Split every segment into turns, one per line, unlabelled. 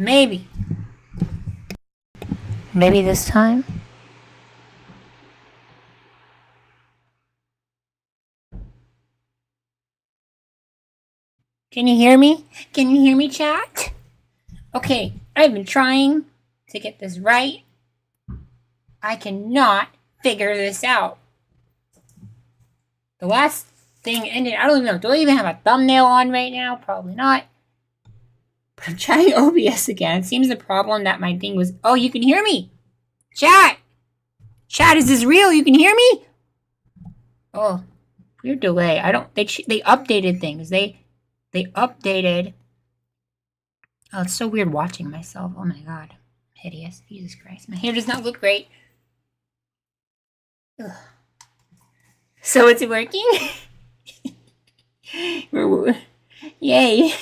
Maybe. Maybe this time? Can you hear me? Can you hear me, chat? Okay, I've been trying to get this right. I cannot figure this out. The last thing ended. I don't even know. Do I even have a thumbnail on right now? Probably not. But I'm trying OBS again. It seems the problem that my thing was. Oh, you can hear me. Chat. Chat, is this real? You can hear me? Oh, weird delay. I don't. They updated things. They updated. Oh, it's so weird watching myself. Oh my god, hideous. Jesus Christ, my hair does not look great. Ugh. So it's working. Yay.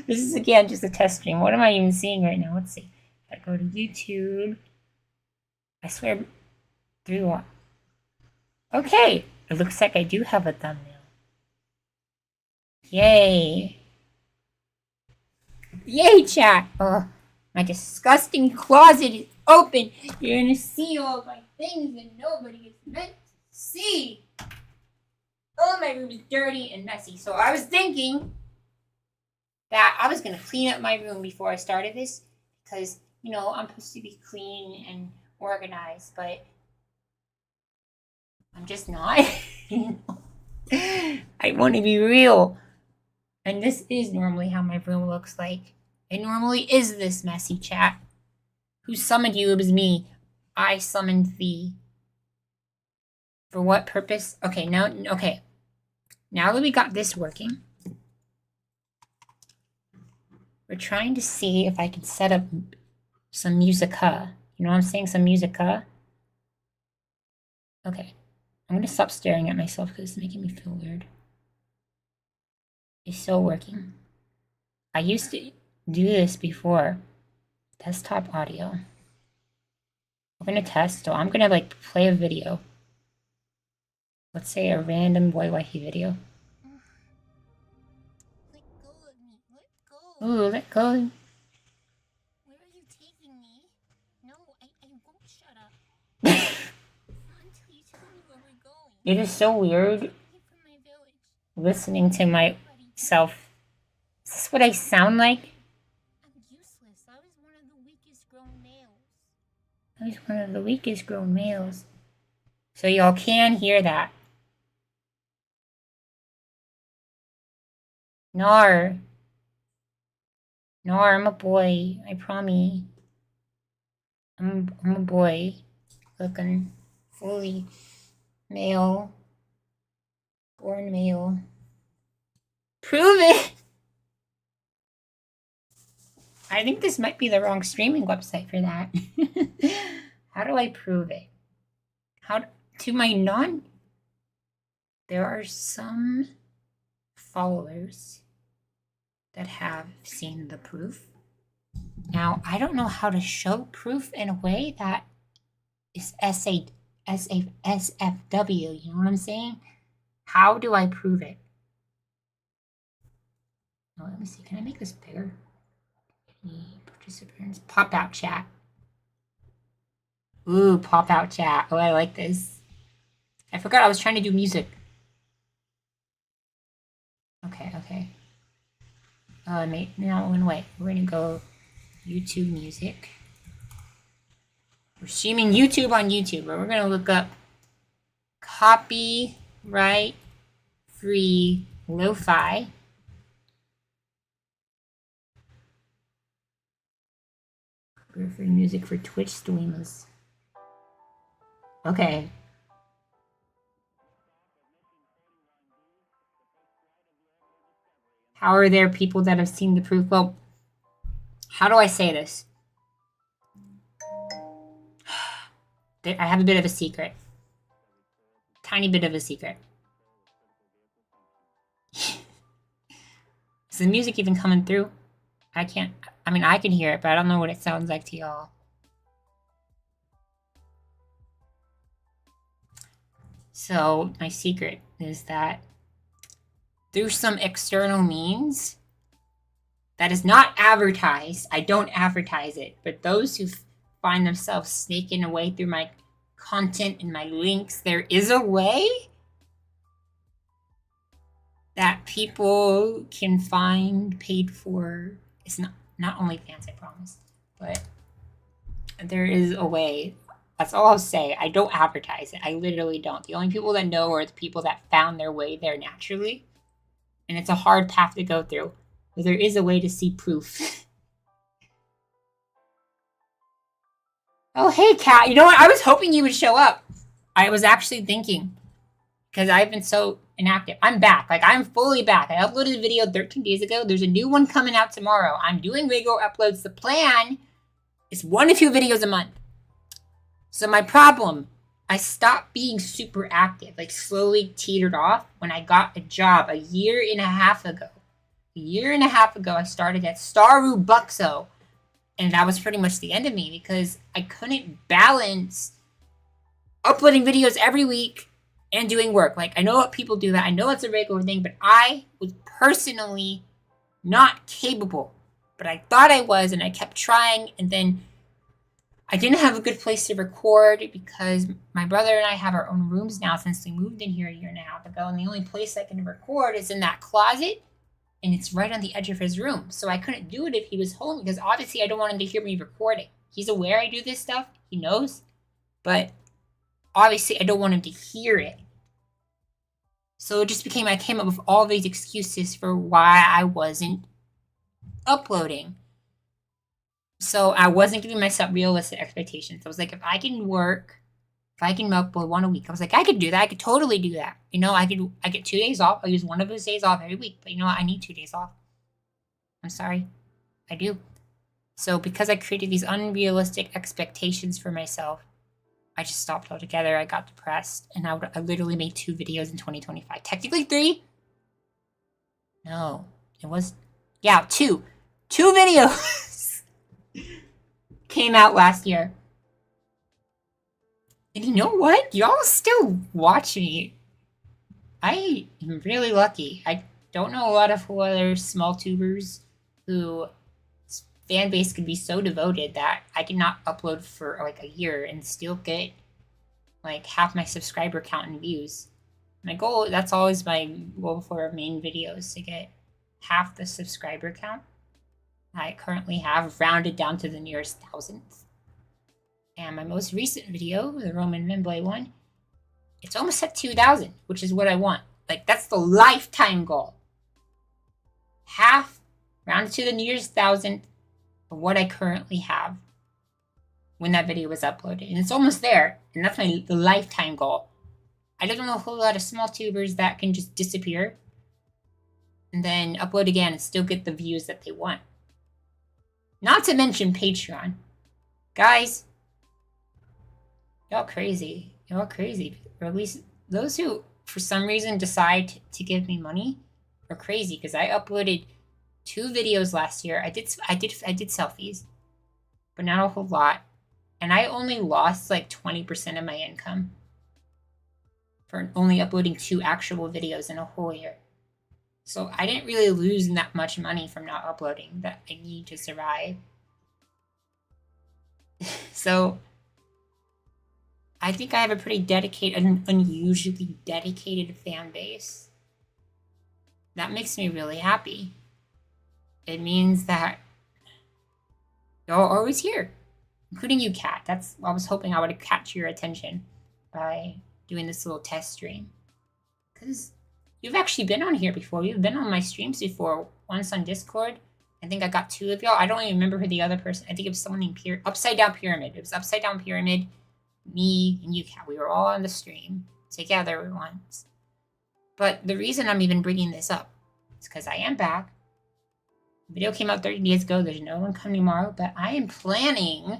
This is again just a test stream. What am I even seeing right now? Let's see. I go to YouTube. I swear through what? Okay. It looks like I do have a thumbnail. Yay. Yay, chat. Oh, my disgusting closet is open. You're gonna see all my things that nobody is meant to see. Oh, my room is dirty and messy. So I was thinking that I was going to clean up my room before I started this because, you know, I'm supposed to be clean and organized, but I'm just not. I want to be real. And this is normally how my room looks like. It normally is this messy, chat. Who summoned you? It was me. I summoned thee. For what purpose? Okay, now that we got this working, we're trying to see if I can set up some musica. You know what I'm saying? Some musica. Okay. I'm going to stop staring at myself because it's making me feel weird. It's still working. I used to do this before. Desktop audio. We're going to test. So I'm going to like play a video. Let's say a random Boiwifey video.
Let go of me. Let go.
Ooh, let go.
Where are you taking me? No, I won't shut up. Until you tell me where we're going.
It is so weird
From my village.
listening to myself. Is this what I sound like?
I'm useless. I was one of the weakest grown males.
I was one of the weakest grown males. So y'all can hear that. Nar. Nar, I'm a boy. I promise. I'm a boy. Looking fully male. Born male. Prove it! I think this might be the wrong streaming website for that. How do I prove it? There are some followers that have seen the proof. Now, I don't know how to show proof in a way that is SFW, you know what I'm saying? How do I prove it? Oh, let me see, can I make this bigger? Any participants? Pop out chat. Ooh, pop out chat. Oh, I like this. I forgot I was trying to do music. Okay. Now wait. We're gonna go YouTube music. We're streaming YouTube on YouTube, but we're gonna look up copyright free lo-fi. Copyright free music for Twitch streamers. Okay. How are there people that have seen the proof? Well, how do I say this? I have a bit of a secret. Tiny bit of a secret. Is the music even coming through? I can hear it, but I don't know what it sounds like to y'all. So, my secret is that through some external means That is not advertised. I don't advertise it. But those who find themselves snaking away through my content and my links, there is a way that people can find paid for. It's not OnlyFans, I promise. But there is a way. That's all I'll say. I don't advertise it. I literally don't. The only people that know are the people that found their way there naturally. And it's a hard path to go through. But there is a way to see proof. Oh, hey, Kat. You know what? I was hoping you would show up. I was actually thinking. Because I've been so inactive. I'm back. Like, I'm fully back. I uploaded a video 13 days ago. There's a new one coming out tomorrow. I'm doing regular uploads. The plan is 1 to 2 videos a month. So my problem, I stopped being super active. Like, slowly teetered off when I got a job a year and a half ago. A year and a half ago, I started at Staru Buxo. And that was pretty much the end of me because I couldn't balance uploading videos every week and doing work. Like, I know what people do that. I know it's a regular thing, but I was personally not capable. But I thought I was, and I kept trying, and then I didn't have a good place to record because my brother and I have our own rooms now since we moved in here a year and a half ago, and the only place I can record is in that closet, and it's right on the edge of his room. So I couldn't do it if he was home because obviously I don't want him to hear me recording. He's aware I do this stuff. He knows. But obviously I don't want him to hear it. So it just became, I came up with all these excuses for why I wasn't uploading. So I wasn't giving myself realistic expectations. I was like, if I can upload 1 a week, I was like, I could do that. I could totally do that. You know, I get 2 days off. I'll use one of those days off every week. But you know what? I need 2 days off. I'm sorry. I do. So because I created these unrealistic expectations for myself, I just stopped altogether. I got depressed. And I literally made 2 videos in 2025. Technically 3. No. It was, 2. 2 videos came out last year. And you know what? Y'all still watch me. I am really lucky. I don't know a lot of other small tubers who fan base could be so devoted that I could not upload for like a year and still get like half my subscriber count and views. My goal, that's always my goal for main videos, to get half the subscriber count I currently have, rounded down to the nearest thousandth. And my most recent video, the Roman Femboy one, it's almost at 2,000, which is what I want. Like, that's the lifetime goal. Half, rounded to the nearest thousandth of what I currently have when that video was uploaded. And it's almost there, and that's the lifetime goal. I don't know a whole lot of small tubers that can just disappear and then upload again and still get the views that they want. Not to mention Patreon. Guys, y'all crazy. Y'all crazy. Or at least those who, for some reason, decide to give me money are crazy. Because I uploaded 2 videos last year. I did selfies, but not a whole lot. And I only lost like 20% of my income for only uploading 2 actual videos in a whole year. So I didn't really lose that much money from not uploading that I need to survive. So I think I have a pretty dedicated, unusually dedicated fan base. That makes me really happy. It means that y'all are always here, including you, Kat. I was hoping I would catch your attention by doing this little test stream. Because you've actually been on here before. You've been on my streams before. Once on Discord. I think I got 2 of y'all. I don't even remember who the other person. I think it was someone named Upside Down Pyramid. It was Upside Down Pyramid, me, and you, Kat. We were all on the stream together once. But the reason I'm even bringing this up is because I am back. The video came out 30 days ago. There's no one coming tomorrow. But I am planning,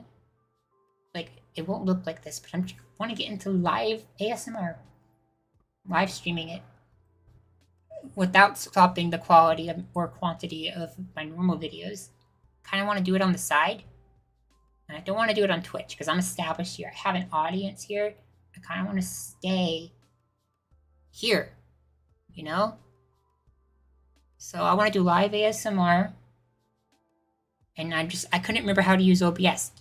like, it won't look like this, but I want to get into live ASMR. Live streaming it. Without stopping the quality or quantity of my normal videos. Kind of want to do it on the side. And I don't want to do it on Twitch because I'm established here. I have an audience here. I kind of want to stay here, you know? So I want to do live ASMR And I couldn't remember how to use OBS.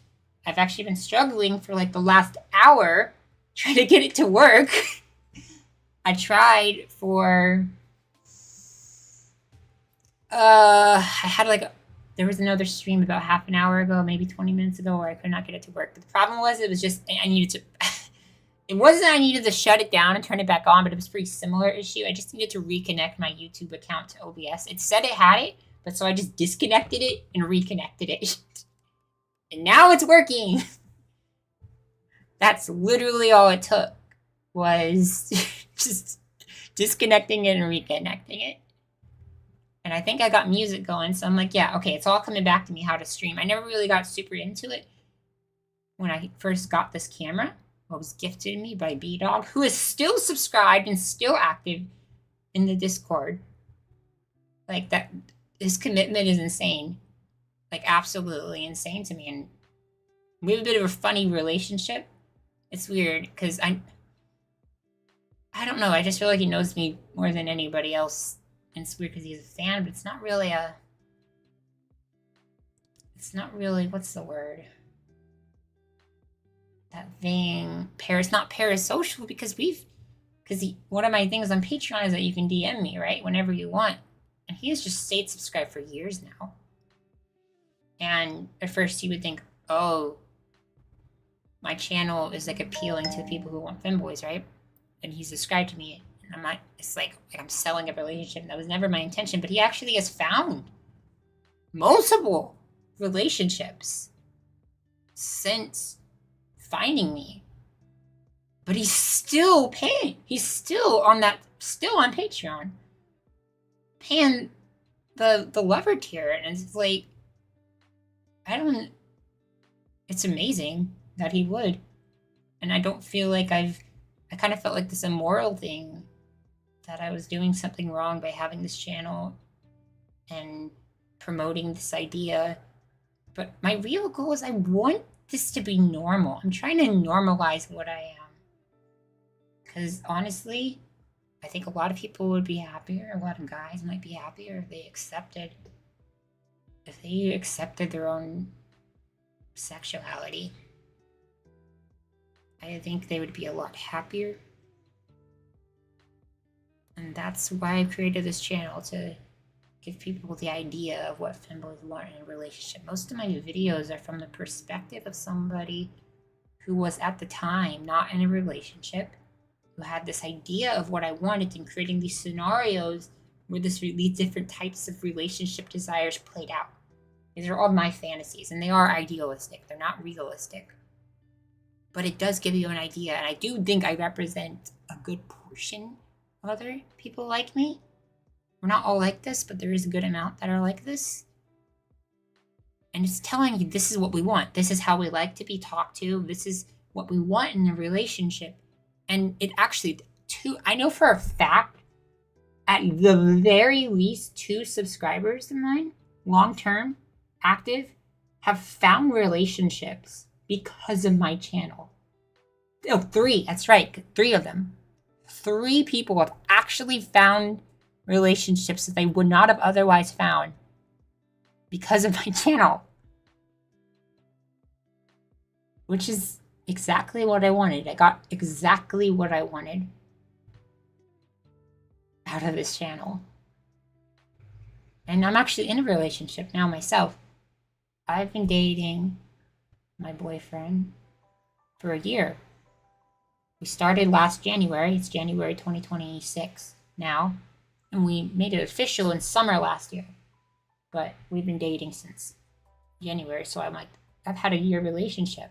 I've actually been struggling for like the last hour trying to get it to work. I tried for I had like there was another stream about half an hour ago, maybe 20 minutes ago, where I could not get it to work. But the problem was it was just I needed to it wasn't I needed to shut it down and turn it back on, but it was a pretty similar issue. I just needed to reconnect my YouTube account to OBS. It said it had it, but so I just disconnected it and reconnected it. And now it's working. That's literally all it took, was just disconnecting it and reconnecting it. And I think I got music going, so I'm like, yeah, okay, it's all coming back to me how to stream. I never really got super into it when I first got this camera. It was gifted to me by B-Dog, who is still subscribed and still active in the Discord. Like, that, his commitment is insane. Like, absolutely insane to me. And we have a bit of a funny relationship. It's weird, because I don't know, I just feel like he knows me more than anybody else. And it's weird because he's a fan, but it's not really, what's the word? That thing, it's not parasocial, because one of my things on Patreon is that you can DM me, right? Whenever you want. And he has just stayed subscribed for years now. And at first you would think, oh, my channel is like appealing to the people who want femboys, right? And he's subscribed to me. And I'm not, it's like I'm selling a relationship. That was never my intention. But he actually has found multiple relationships since finding me. But he's still paying. He's still on Patreon, paying the lover tier. And it's like, it's amazing that he would. And I don't feel like I kind of felt like this immoral thing, that I was doing something wrong by having this channel and promoting this idea. But my real goal is I want this to be normal. I'm trying to normalize what I am. Because honestly, I think a lot of people would be happier. A lot of guys might be happier if they accepted their own sexuality. I think they would be a lot happier. And that's why I created this channel, to give people the idea of what femboys want in a relationship. Most of my videos are from the perspective of somebody who was at the time not in a relationship, who had this idea of what I wanted, and creating these scenarios where these different types of relationship desires played out. These are all my fantasies, and they are idealistic. They're not realistic. But it does give you an idea, and I do think I represent a good portion of other people like me. We're not all like this, but there is a good amount that are like this. And it's telling you, this is what we want. This is how we like to be talked to. This is what we want in a relationship. And it actually, I know for a fact, at the very least 2 subscribers of mine, long-term, active, have found relationships because of my channel. Oh, 3, that's right, 3 of them. 3 people have actually found relationships that they would not have otherwise found because of my channel. Which is exactly what I wanted. I got exactly what I wanted out of this channel. And I'm actually in a relationship now myself. I've been dating my boyfriend for a year. We started last January. It's January 2026 now. And we made it official in summer last year. But we've been dating since January. So I'm like, I've had a year relationship.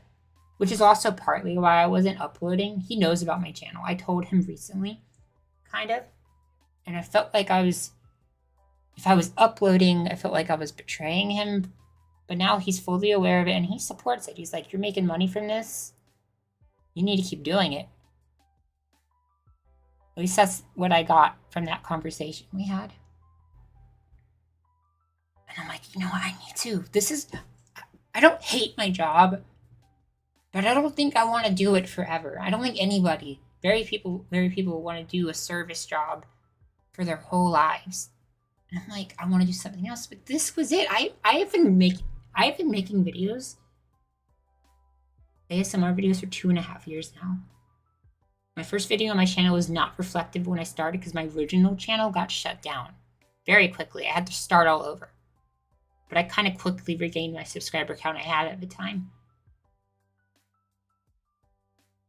Which is also partly why I wasn't uploading. He knows about my channel. I told him recently, kind of. And I felt like if I was uploading, I felt like I was betraying him. But now he's fully aware of it and he supports it. He's like, you're making money from this. You need to keep doing it. At least that's what I got from that conversation we had. And I'm like, you know what? I need to. I don't hate my job, but I don't think I want to do it forever. I don't think anybody, very people want to do a service job for their whole lives. And I'm like, I want to do something else. But this was it. I've been making videos, ASMR videos, for 2.5 years now. My first video on my channel was not reflective when I started because my original channel got shut down very quickly. I had to start all over. But I kind of quickly regained my subscriber count I had at the time.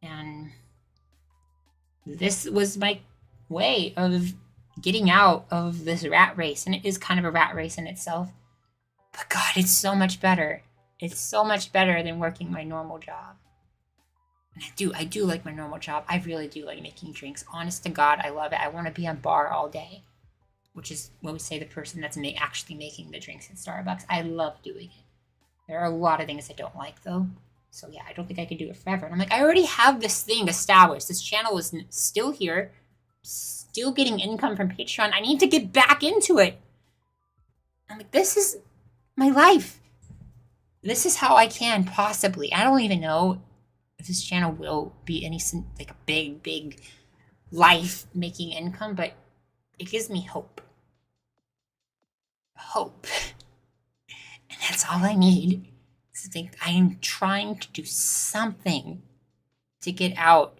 And this was my way of getting out of this rat race. And it is kind of a rat race in itself. But God, it's so much better. It's so much better than working my normal job. And I do like my normal job. I really do like making drinks. Honest to God, I love it. I want to be on bar all day. Which is what we say the person that's actually making the drinks at Starbucks. I love doing it. There are a lot of things I don't like, though. So yeah, I don't think I could do it forever. And I'm like, I already have this thing established. This channel is still here. Still getting income from Patreon. I need to get back into it. I'm like, this is my life. This is how I can possibly. I don't even know if this channel will be any like a big life making income, but it gives me hope. Hope. And that's all I need. Is to think I am trying to do something to get out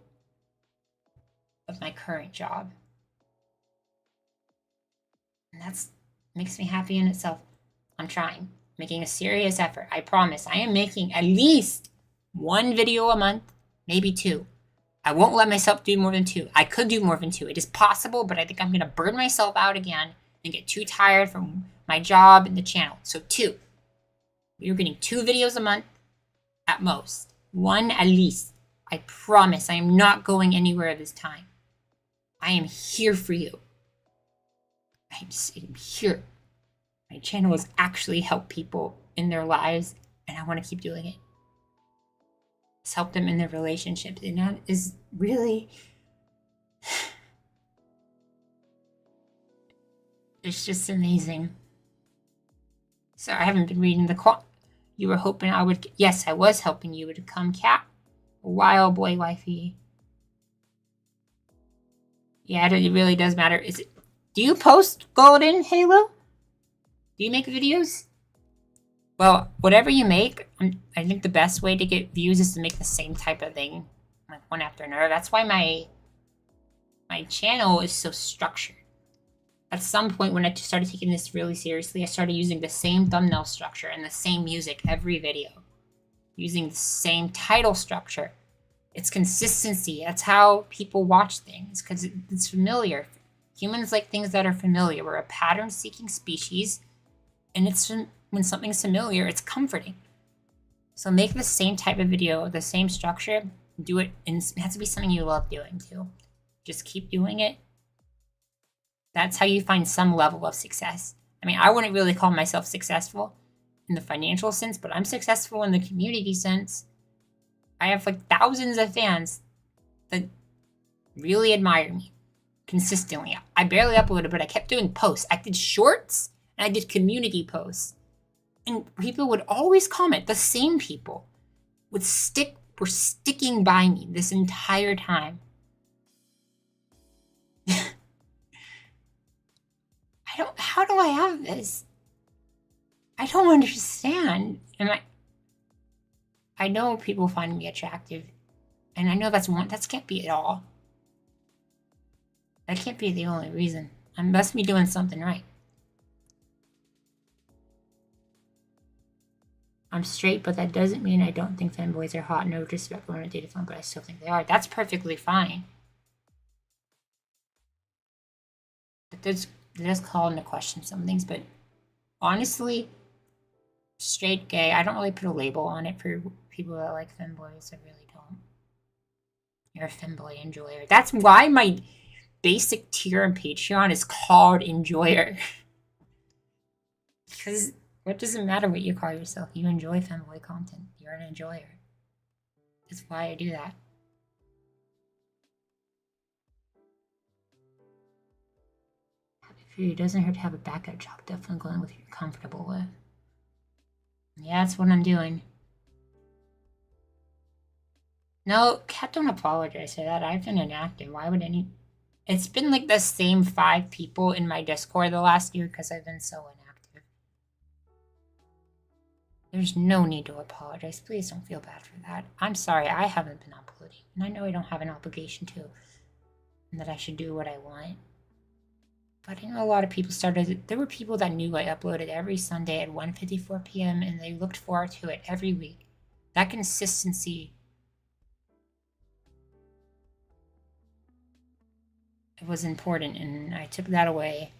of my current job. And that makes me happy in itself. I'm trying. Making a serious effort. I promise. I am making at least 1 video a month, maybe 2. I won't let myself do more than 2. I could do more than 2. It is possible, but I think I'm going to burn myself out again and get too tired from my job and the channel. So 2. You're getting 2 videos a month at most. 1 at least. I promise I am not going anywhere this time. I am here for you. I am here. My channel has actually helped people in their lives, and I want to keep doing it. It's helped them in their relationships, and that is really... it's just amazing. So I haven't been reading the you were hoping I would... Yes, I was hoping you would come, Cat. A while, Boiwifey. Yeah, it really does matter. Do you post Golden Halo? Do you make videos? Well, whatever you make, I think the best way to get views is to make the same type of thing, like one after another. That's why my channel is so structured. At some point when I started taking this really seriously, I started using the same thumbnail structure and the same music every video. Using the same title structure. It's consistency. That's how people watch things, because it's familiar. Humans like things that are familiar. We're a pattern-seeking species, and when something's familiar, it's comforting. So make the same type of video, the same structure, do it, and it has to be something you love doing too. Just keep doing it. That's how you find some level of success. I mean, I wouldn't really call myself successful in the financial sense, but I'm successful in the community sense. I have like thousands of fans that really admire me consistently. I barely uploaded, but I kept doing posts. I did shorts and I did community posts. And people would always comment. The same people were sticking by me this entire time. How do I have this? I don't understand. I know people find me attractive. And I know that can't be it all. That can't be the only reason. I must be doing something right. I'm straight, but that doesn't mean I don't think femboys are hot. No disrespect when I date fun, but I still think they are. That's perfectly fine. But it does call into question some things, but honestly, straight, gay, I don't really put a label on it for people that like femboys. I really don't. You're a femboy enjoyer. That's why my basic tier on Patreon is called Enjoyer. Because what does it matter what you call yourself? You enjoy femboy content. You're an enjoyer. That's why I do that. Happy for you. It doesn't hurt to have a backup job. Definitely going with what you're comfortable with. Yeah, that's what I'm doing. No, Cat, don't apologize for that. I've been inactive. Why would any... It's been like the same 5 people in my Discord the last year because I've been so inactive. There's no need to apologize. Please don't feel bad for that. I'm sorry I haven't been uploading. And I know I don't have an obligation to. And that I should do what I want. But I know a lot of people started. There were people that knew I uploaded every Sunday at 1:54 p.m. and they looked forward to it every week. That consistency. It was important, and I took that away.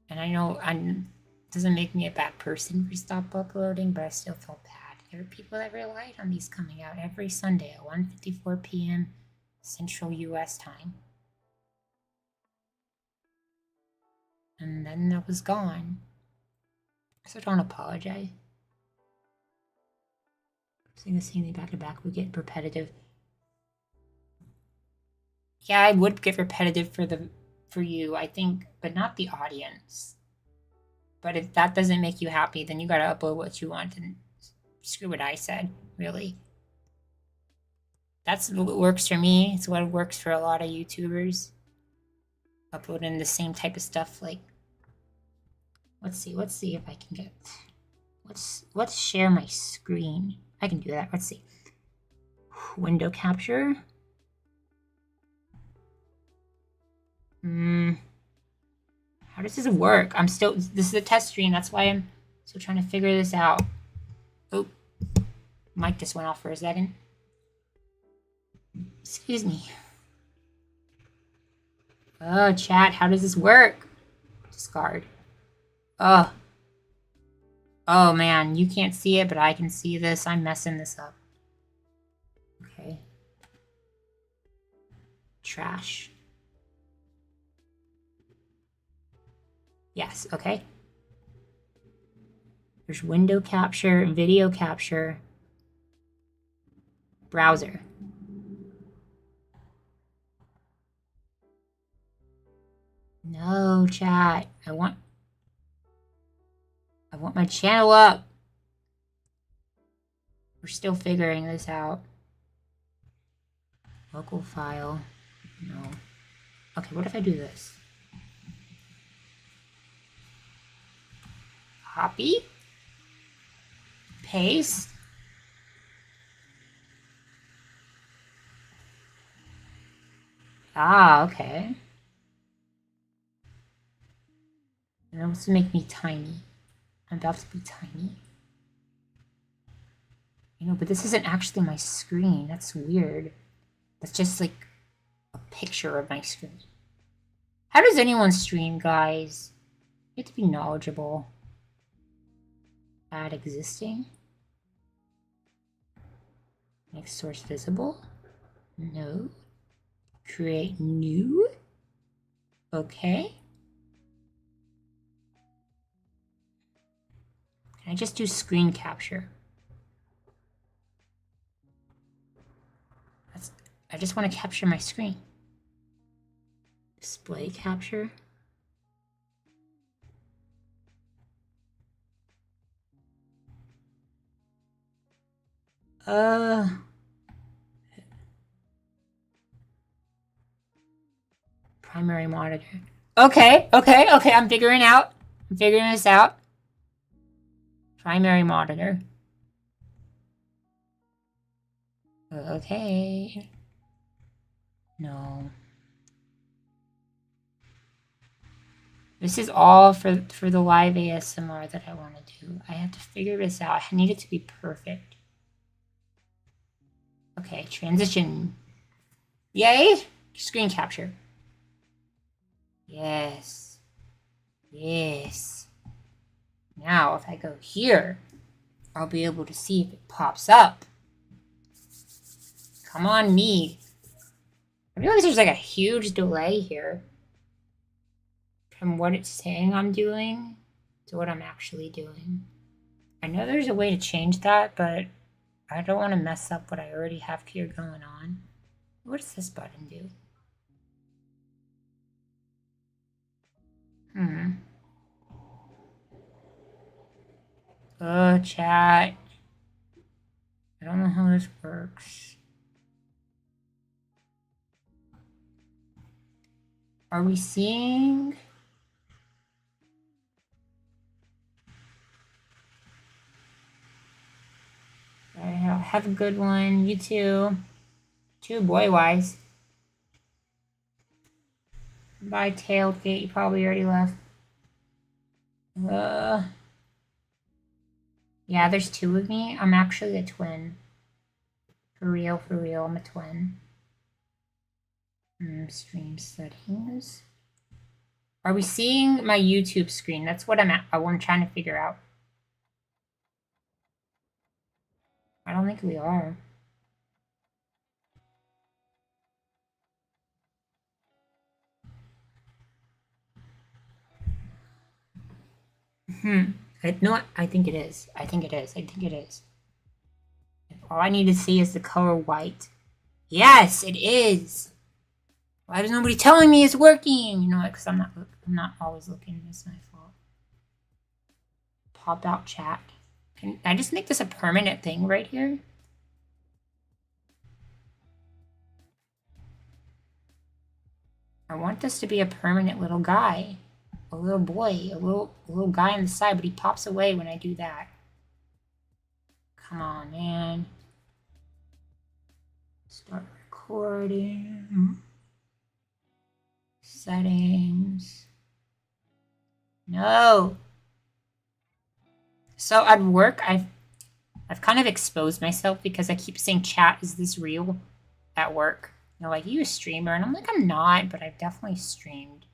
And I know it doesn't make me a bad person for stop uploading, but I still felt bad. There were people that relied on these coming out every Sunday at 1:54 p.m. Central U.S. time. And then that was gone. So don't apologize. Saying the same thing back to back would get repetitive. Yeah, I would get repetitive for you, I think, but not the audience. But if that doesn't make you happy, then you gotta upload what you want and screw what I said, really. That's what works for me. It's what works for a lot of YouTubers. Uploading the same type of stuff, like, let's see if I can get, let's share my screen. I can do that. Let's see. Window capture. How does this work? This is a test stream. That's why I'm still trying to figure this out. Oh, mic just went off for a second. Excuse me. Oh, chat, how does this work? Discard. Oh. Oh, man, you can't see it, but I can see this. I'm messing this up. Okay. Trash. Yes, okay. There's window capture, video capture, browser. No, chat. I want my channel up. We're still figuring this out. Local file. No. Okay, what if I do this? Copy. Paste. Ah, okay. And that wants to make me tiny. I'm about to be tiny. You know, but this isn't actually my screen. That's weird. That's just like a picture of my screen. How does anyone stream, guys? You have to be knowledgeable. Add existing. Make source visible. No. Create new. Okay. Can I just do screen capture? I just want to capture my screen. Display capture. Primary monitor. Okay, I'm figuring this out. Primary monitor. Okay. No. This is all for the live ASMR that I want to do. I have to figure this out. I need it to be perfect. Okay, transition. Yay! Screen capture. Yes. Yes. Now, if I go here, I'll be able to see if it pops up. Come on, me. I realize there's like a huge delay here from what it's saying I'm doing to what I'm actually doing. I know there's a way to change that, but I don't want to mess up what I already have here going on. What does this button do? Oh, chat. I don't know how this works. Are we seeing? Have a good one. You too. Too boy-wise. Bye, Tailgate. You probably already left. Yeah, there's two of me. I'm actually a twin. For real, I'm a twin. Stream settings. Are we seeing my YouTube screen? That's what I'm trying to figure out. I don't think we are. No, I think it is. I think it is. All I need to see is the color white. Yes, it is. Why is nobody telling me it's working? You know what? Because I'm not always looking. It's my fault. Pop out chat. Can I just make this a permanent thing right here? I want this to be a permanent little guy. A little boy. A little guy on the side, but he pops away when I do that. Come on, man. Start recording. Settings. No. So at work, I've kind of exposed myself because I keep saying chat, is this real? At work. You know, like, you a streamer? And I'm like, I'm not, but I've definitely streamed.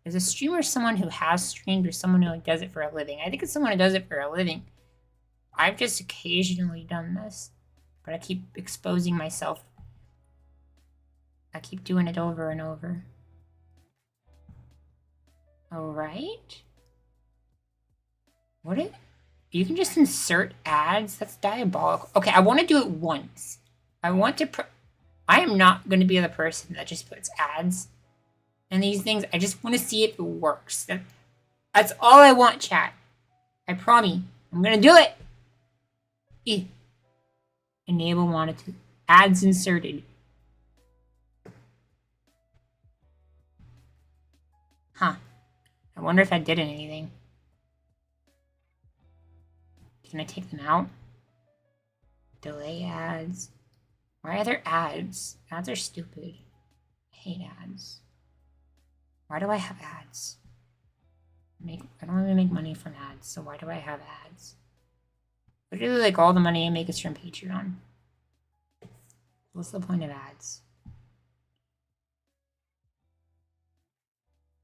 Is a streamer someone who has streamed or someone who does it for a living? I think it's someone who does it for a living. I've just occasionally done this, but I keep exposing myself. I keep doing it over and over. Alright. You can just insert ads? That's diabolical. Okay, I want to do it once. I am not going to be the person that just puts ads and these things. I just want to see if it works. That's all I want, chat. I promise. I'm going to do it. Enable monitor. Ads inserted. Huh. I wonder if that did anything. Can I take them out? Delay ads. Why are there ads? Ads are stupid. I hate ads. Why do I have ads? I don't even make money from ads, so why do I have ads? Literally, like, all the money I make is from Patreon. What's the point of ads?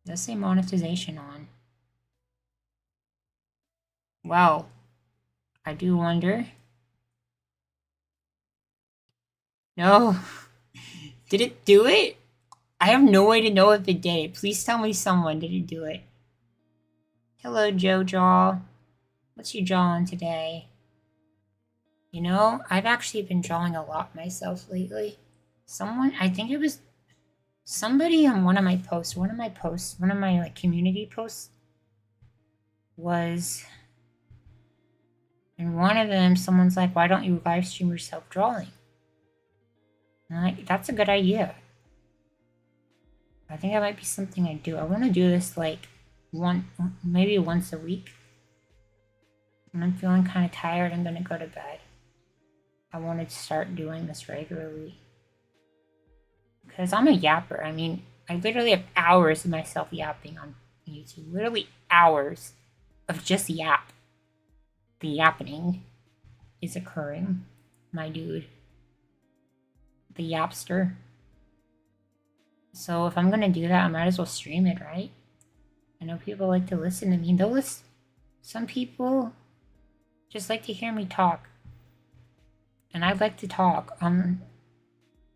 Let's say monetization on. Well, I do wonder. No. Did it do it? I have no way to know if it did it. Please tell me someone didn't do it. Hello, JoJaw. What's you drawing today? You know, I've actually been drawing a lot myself lately. I think it was somebody on one of my like community posts was, in one of them, someone's like, why don't you live stream yourself drawing? And I'm like, that's a good idea. I think that might be something I do. I want to do this like maybe once a week. When I'm feeling kind of tired, I'm going to go to bed. I want to start doing this regularly. Because I'm a yapper. I mean, I literally have hours of myself yapping on YouTube. Literally hours of just yap. The yappening is occurring, my dude. The yapster. So if I'm gonna do that, I might as well stream it, right? I know people like to listen to me. Some people just like to hear me talk. And I like to talk.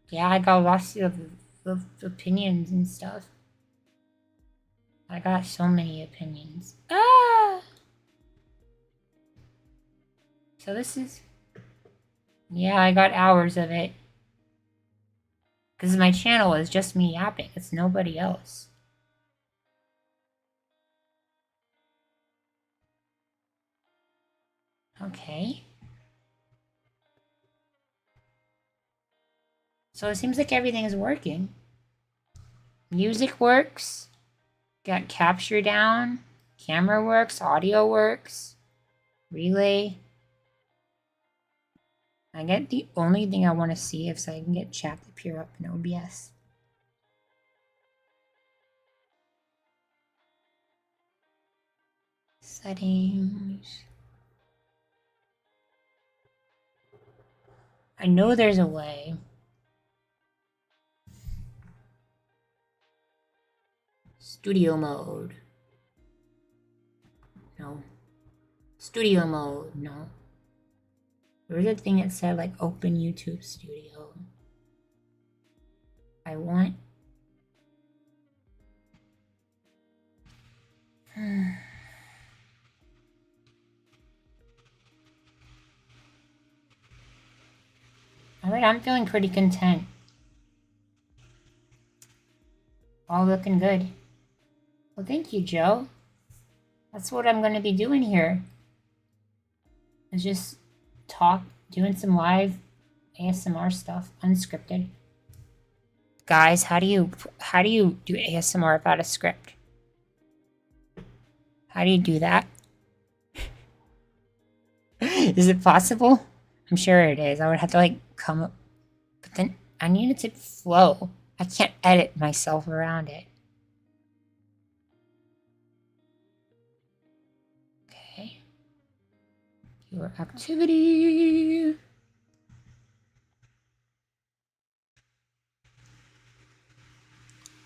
Yeah, I got lots of opinions and stuff. I got so many opinions. So this is... Yeah, I got hours of it. Because my channel is just me yapping. It's nobody else. Okay. So it seems like everything is working. Music works. Got capture down. Camera works. Audio works. Relay. I get the only thing I want to see if I can get chat to appear up in OBS. Settings. I know there's a way. Studio mode. No. Studio mode. No. There was a thing that said like open YouTube Studio. I want. Alright, I'm feeling pretty content. All looking good. Well, thank you, Joe. That's what I'm going to be doing here. Is just doing some live ASMR stuff, unscripted. Guys, how do you do ASMR without a script? How do you do that? Is it possible? I'm sure it is. I would have to like come up, but then I need it to flow. I can't edit myself around it. Okay. Your activity.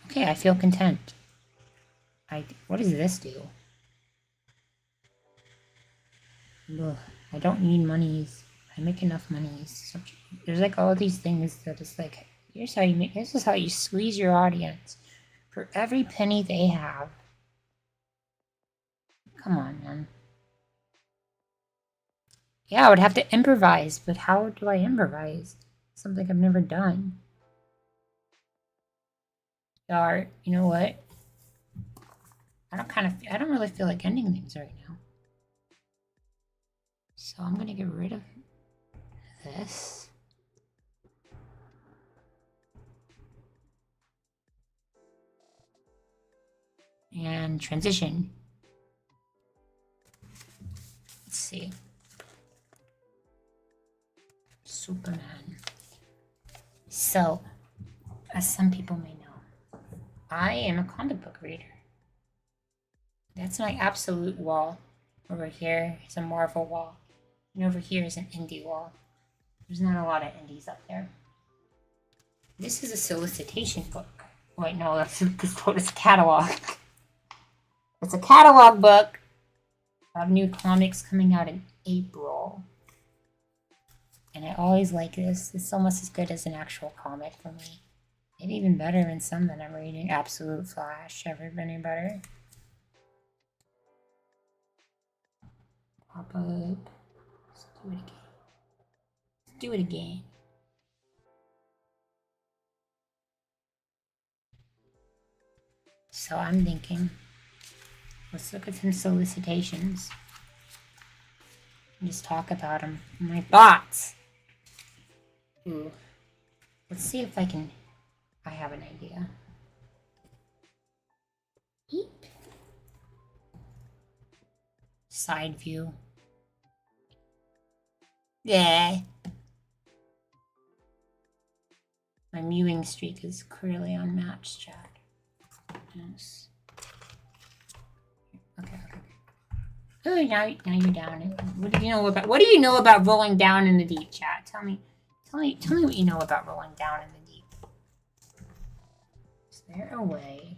Okay, I feel content. What does this do? Ugh, I don't need monies. I make enough monies. There's like all these things that is like, this is how you squeeze your audience. For every penny they have. Come on, man. Yeah, I would have to improvise, but how do I improvise? Something I've never done. Darn, you know what? I don't really feel like ending things right now. So I'm gonna get rid of this. And transition. Let's see. Superman. So, as some people may know, I am a comic book reader. That's my absolute wall. Over here is a Marvel wall. And over here is an indie wall. There's not a lot of indies up there. This is a solicitation book. Wait, no, that's a catalog. It's a catalog book of new comics coming out in April. And I always like this. It's almost as good as an actual comic for me. Maybe even better than some that I'm reading. Absolute Flash. Ever been any better? Pop up. Let's do it again. Let's do it again. So I'm thinking, let's look at some solicitations. And just talk about them. My thoughts. Ooh. Let's see if I have an idea. Eep. Side view. Yeah. My mewing streak is clearly unmatched, chat. Yes. Okay. Oh, now you're down. What do you know about rolling down in the deep, chat? Tell me what you know about rolling down in the deep. Is there a way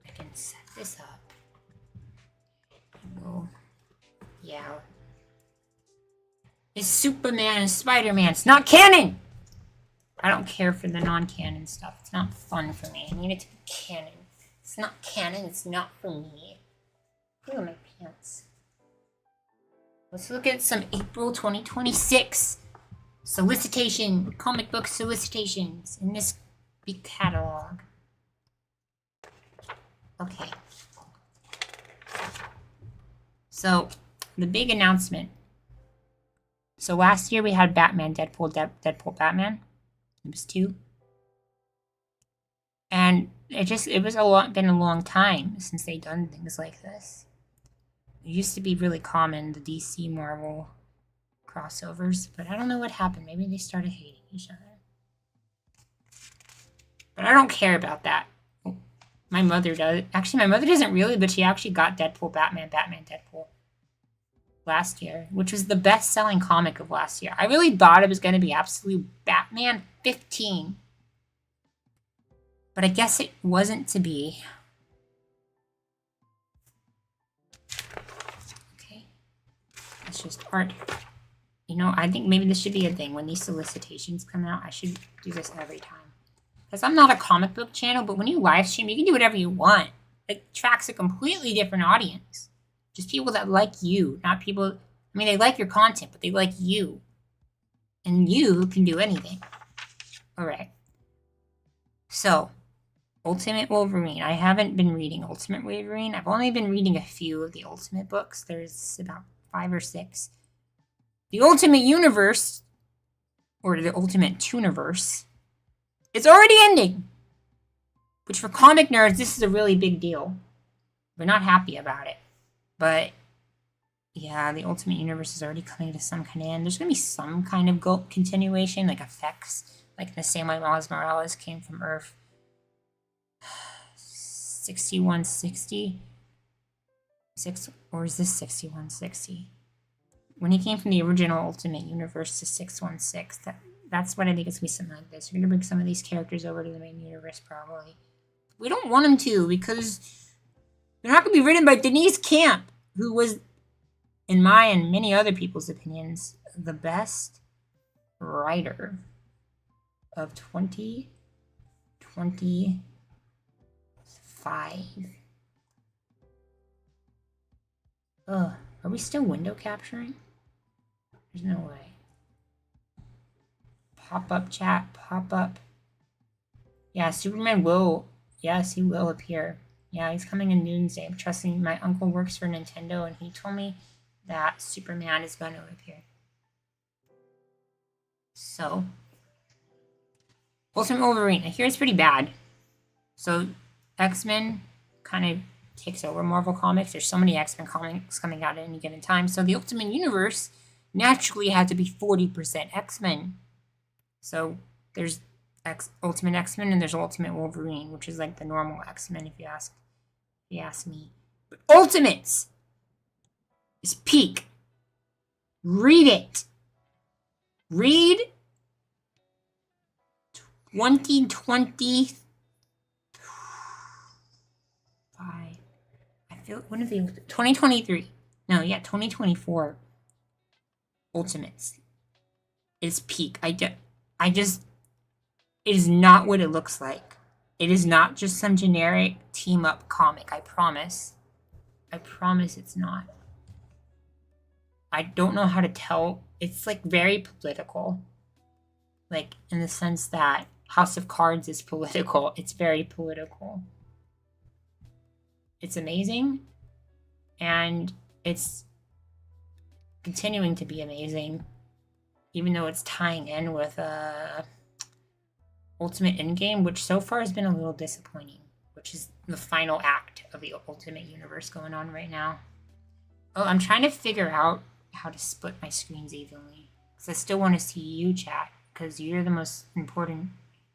I can set this up? Oh, yeah. It's Superman and Spider-Man. It's not canon! I don't care for the non-canon stuff. It's not fun for me. I need it to be canon. It's not canon. It's not for me. Ooh, my pants. Let's look at some April 2026 solicitation, comic book solicitations in this big catalog. Okay. So, the big announcement. So last year we had Batman, Deadpool, Batman. It was 2. And it was been a long time since they've done things like this. It used to be really common, the DC Marvel crossovers, but I don't know what happened. Maybe they started hating each other. But I don't care about that. My mother does. Actually, my mother doesn't really, but she actually got Deadpool, Batman, Deadpool last year, which was the best-selling comic of last year. I really thought it was going to be absolute Batman 15. But I guess it wasn't to be. Okay. It's just art. You know, I think maybe this should be a thing. When these solicitations come out, I should do this every time. Because I'm not a comic book channel, but when you live stream, you can do whatever you want. It attracts a completely different audience. Just people that like you, not people... I mean, they like your content, but they like you. And you can do anything. Alright. So, Ultimate Wolverine. I haven't been reading Ultimate Wolverine. I've only been reading a few of the Ultimate books. There's about 5 or 6. The Ultimate Universe, or the Ultimate Tooniverse, it's already ending. Which for comic nerds, this is a really big deal. We're not happy about it. But, yeah, the Ultimate Universe is already coming to some kind of end. There's going to be some kind of continuation, like effects. Like the same way Miles Morales came from Earth 6160. Or is this 6160? When he came from the original Ultimate Universe to 616, that's what I think it's going to be something like this. We're going to bring some of these characters over to the main universe, probably. We don't want them to, because they're not going to be written by Denise Camp, who was, in my and many other people's opinions, the best writer of 2025. Ugh, are we still window capturing? There's no way. Pop-up chat, pop-up. Yeah, Superman will, yes, he will appear. Yeah, he's coming in Doomsday. I'm trusting my uncle works for Nintendo, and he told me that Superman is going to appear. So, Ultimate Wolverine. I hear it's pretty bad. So, X-Men kind of takes over Marvel Comics. There's so many X-Men comics coming out at any given time. So, the Ultimate Universe naturally had to be 40% X-Men. So, there's Ultimate X-Men and there's Ultimate Wolverine, which is like the normal X-Men if you ask me. But Ultimates is peak. Read it. Read 2025. I feel, when are they? 2023. No, yeah, 2024. Ultimates is peak. It is not what it looks like. It is not just some generic team-up comic, I promise. I promise it's not. I don't know how to tell. It's, like, very political. Like, in the sense that House of Cards is political. It's very political. It's amazing. And it's continuing to be amazing. Even though it's tying in with Ultimate Endgame, which so far has been a little disappointing, which is the final act of the Ultimate Universe going on right now. Oh, I'm trying to figure out how to split my screens evenly, because I still want to see you chat, because you're the most important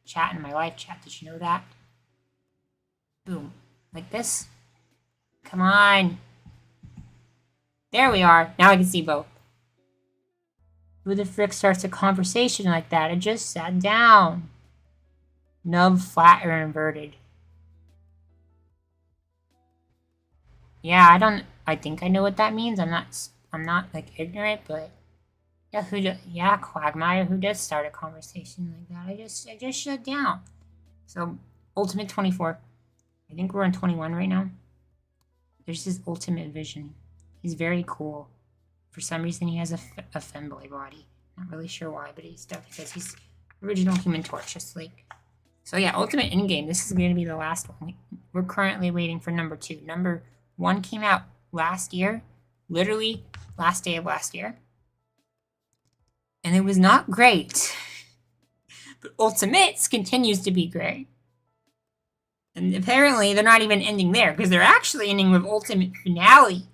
chat in my live chat. Did you know that? Boom. Like this? Come on. There we are. Now I can see both. Who the frick starts a conversation like that? I just sat down. Nub, flat, or inverted. Yeah, I think I know what that means. I'm not like ignorant, but yeah, Quagmire, who does start a conversation like that? I just shut down. So, Ultimate 24. I think we're on 21 right now. There's this Ultimate Vision. He's very cool. For some reason, he has a femboy body. Not really sure why, but he's definitely, because he's original Human Torch, just like. So yeah, Ultimate Endgame. This is going to be the last one. We're currently waiting for number 2. Number 1 came out last year, literally last day of last year, and it was not great. But Ultimates continues to be great, and apparently they're not even ending there, because they're actually ending with Ultimate Finale.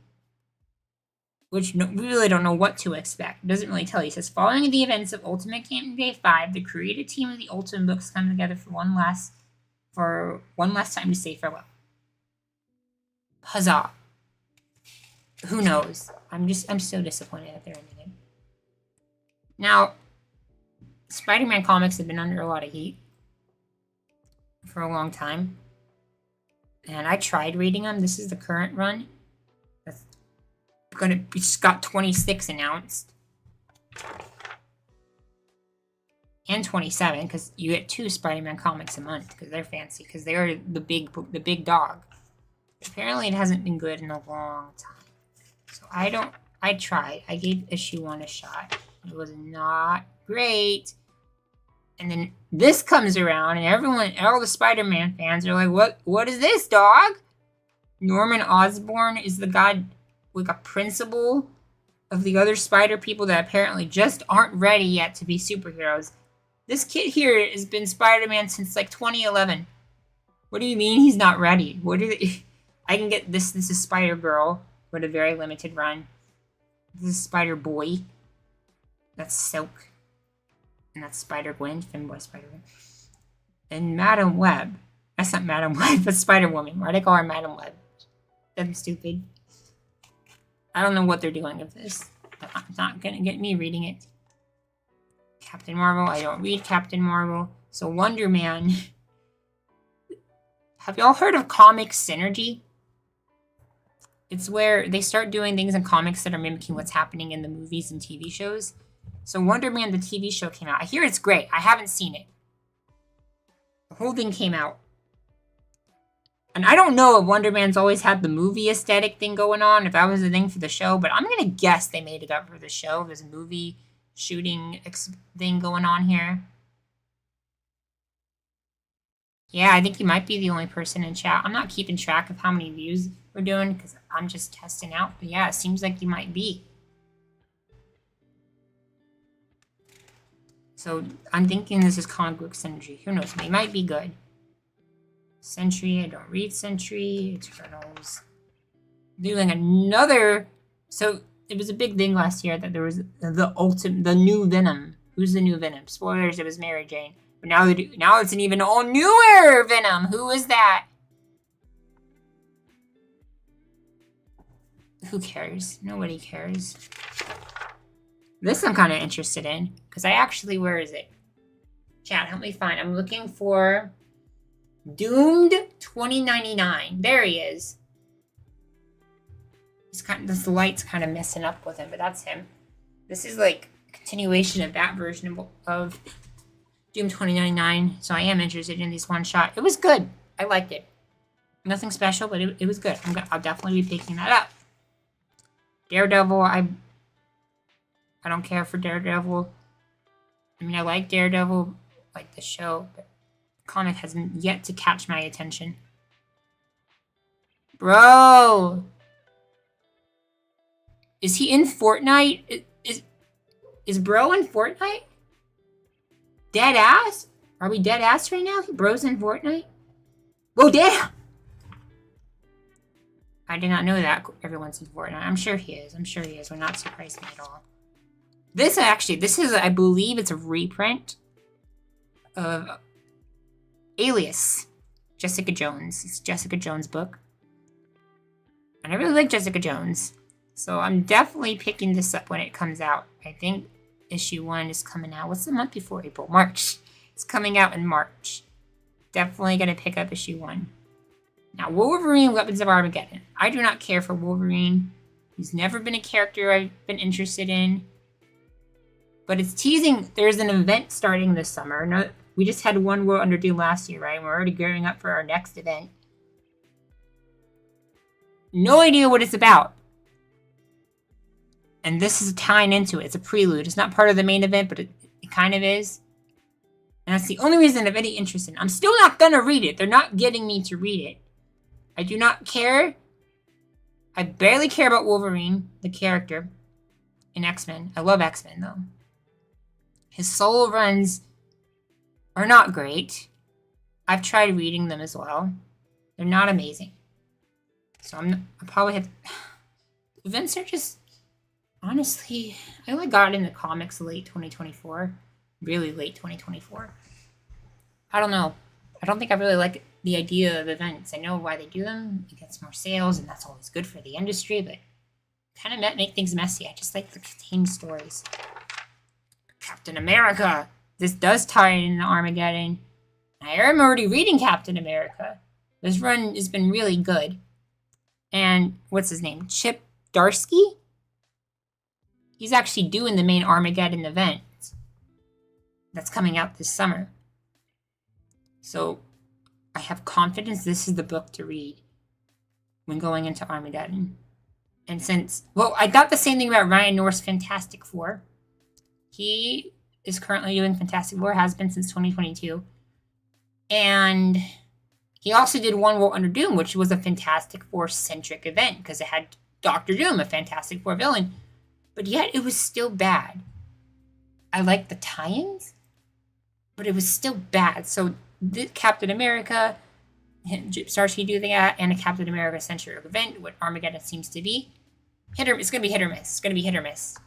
which we really don't know what to expect. It doesn't really tell you. It says, following the events of Ultimate Game Day 5, the creative team of the Ultimate Books come together for one last time to say farewell. Huzzah. Who knows? I'm so disappointed that they're ending it. Now, Spider-Man comics have been under a lot of heat for a long time. And I tried reading them. This is the current run. It's got 26 announced. And 27, because you get 2 Spider-Man comics a month, because they're fancy, because they're the big dog. Apparently it hasn't been good in a long time. So I tried. I gave issue 1 a shot. It was not great. And then this comes around, and all the Spider-Man fans are like, what is this, dog? Norman Osborn is the guy, like a principal of the other spider people that apparently just aren't ready yet to be superheroes. This kid here has been Spider-Man since like 2011. What do you mean he's not ready? I can get this. This is Spider-Girl with a very limited run. This is Spider-Boy. That's Silk. And that's Spider-Gwen, Femboy Spider-Gwen. And Madam Web. That's not Madam Web, but Spider-Woman. Why'd I call her Madam Web? I'm stupid. I don't know what they're doing with this. But it's not gonna get me reading it. Captain Marvel. I don't read Captain Marvel. So Wonder Man. Have y'all heard of comic synergy? It's where they start doing things in comics that are mimicking what's happening in the movies and TV shows. So Wonder Man, the TV show, came out. I hear it's great. I haven't seen it. The whole thing came out. And I don't know if Wonder Man's always had the movie aesthetic thing going on, if that was the thing for the show, but I'm going to guess they made it up for the show. There's a movie shooting thing going on here. Yeah, I think you might be the only person in chat. I'm not keeping track of how many views we're doing because I'm just testing out. But yeah, it seems like you might be. So I'm thinking this is comic book synergy. Who knows? They might be good. Sentry. I don't read Sentry. Eternals. Doing another. So it was a big thing last year that there was the new Venom. Who's the new Venom? Spoilers. It was Mary Jane. But now it's an even all newer Venom. Who is that? Who cares? Nobody cares. This I'm kind of interested in. Because I actually, where is it? Chat, help me find. I'm looking for Doomed 2099. There he is. This light's kind of messing up with him, but that's him. This is like a continuation of that version of Doom 2099, so I am interested in this one shot. It was good. I liked it. Nothing special, but it was good. I'll definitely be picking that up. Daredevil, I don't care for Daredevil. I mean, I like Daredevil, like the show, but the comic hasn't yet to catch my attention. Bro! Is he in Fortnite? Is bro in Fortnite? Dead ass? Are we dead ass right now? Bro's in Fortnite? Whoa, damn! I did not know that everyone's in Fortnite. I'm sure he is. Will not surprise me at all. This is, I believe it's a reprint of Alias. Jessica Jones. It's Jessica Jones' book. And I really like Jessica Jones. So I'm definitely picking this up when it comes out. I think issue 1 is coming out. What's the month before April? March. It's coming out in March. Definitely going to pick up issue 1. Now, Wolverine Weapons of Armageddon. I do not care for Wolverine. He's never been a character I've been interested in. But it's teasing. There's an event starting this summer. No, we just had one World Under Doom last year, right? We're already gearing up for our next event. No idea what it's about. And this is tying into it. It's a prelude. It's not part of the main event, but it kind of is. And that's the only reason I have any interest in it. I'm still not going to read it. They're not getting me to read it. I do not care. I barely care about Wolverine, the character, in X-Men. I love X-Men, though. His solo runs are not great. I've tried reading them as well. They're not amazing. So I probably have... Events are just... Honestly, I only got into comics late 2024. Really late 2024. I don't know. I don't think I really like the idea of events. I know why they do them. It gets more sales, and that's always good for the industry, but kind of make things messy. I just like the contained stories. Captain America! This does tie into Armageddon. I am already reading Captain America. This run has been really good. And what's his name? Chip Darsky? He's actually doing the main Armageddon event that's coming out this summer. So I have confidence this is the book to read when going into Armageddon. And since, well, I got the same thing about Ryan North's Fantastic Four. He is currently doing Fantastic Four, has been since 2022. And he also did One World Under Doom, which was a Fantastic Four-centric event because it had Doctor Doom, a Fantastic Four villain. But yet it was still bad. I liked the tie-ins, but it was still bad. So Captain America, Starsky do that, and a Captain America centric event, what Armageddon seems to be. It's going to be hit or miss. It's going to be hit or miss.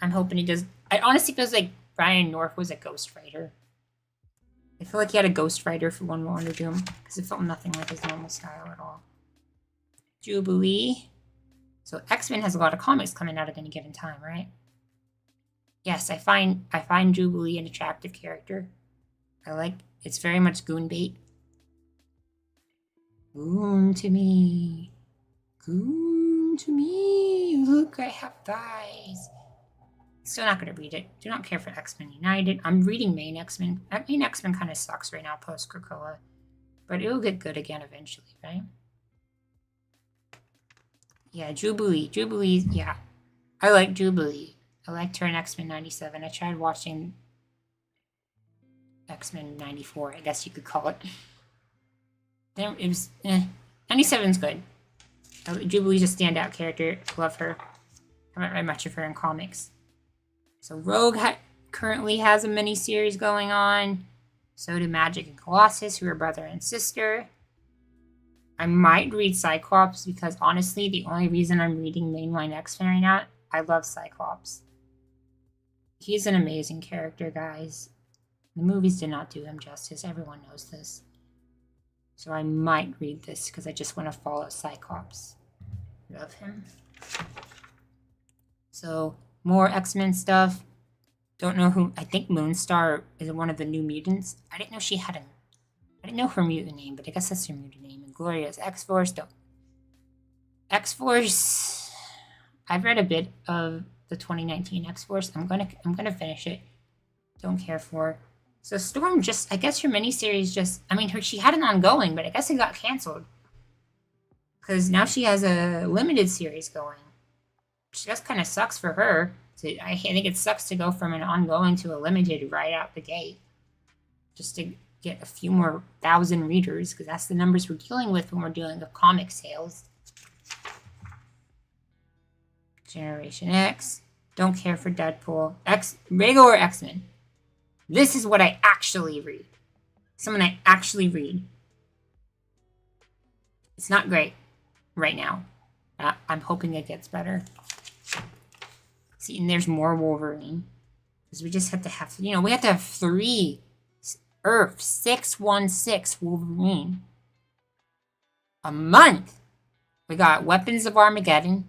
I'm hoping he does. I honestly feels like Ryan North was a ghostwriter. I feel like he had a ghostwriter for One World Under Doom because it felt nothing like his normal style at all. Jubilee. So X-Men has a lot of comics coming out at any given time, right? Yes, I find Jubilee an attractive character. It's very much goon bait. Goon to me. Goon to me. Look, I have thighs. Still not going to read it. Do not care for X-Men United. I'm reading Main X-Men. Main X-Men kind of sucks right now post Krakoa. But it'll get good again eventually, right? Yeah, Jubilee. Jubilee, yeah. I like Jubilee. I liked her in X-Men 97. I tried watching X-Men 94, I guess you could call it. Then it was, 97's good. Jubilee's a standout character. Love her. I haven't read much of her in comics. So Rogue currently has a mini-series going on. So do Magic and Colossus, who are brother and sister. I might read Cyclops because honestly, the only reason I'm reading mainline X-Men right now, I love Cyclops. He's an amazing character, guys. The movies did not do him justice. Everyone knows this. So I might read this because I just want to follow Cyclops. Love him. So, more X-Men stuff. Don't know who. I think Moonstar is one of the New Mutants. I didn't know she had I didn't know her mutant name, but I guess that's her mutant name. And Gloria's X-Force. X-Force. I've read a bit of the 2019 X-Force. I'm gonna finish it. Don't care for. So Storm I guess her miniseries she had an ongoing, but I guess it got canceled. Because now she has a limited series going. Which just kind of sucks for her. I think it sucks to go from an ongoing to a limited right out the gate. Just to get a few more thousand readers, because that's the numbers we're dealing with when we're dealing with comic sales. Generation X. Don't care for Deadpool. Regular X-Men. This is what I actually read. Someone I actually read. It's not great right now. I'm hoping it gets better. See, and there's more Wolverine. Because we just have to have, we have to have 3 Earth 616 Wolverine a month. We got Weapons of Armageddon.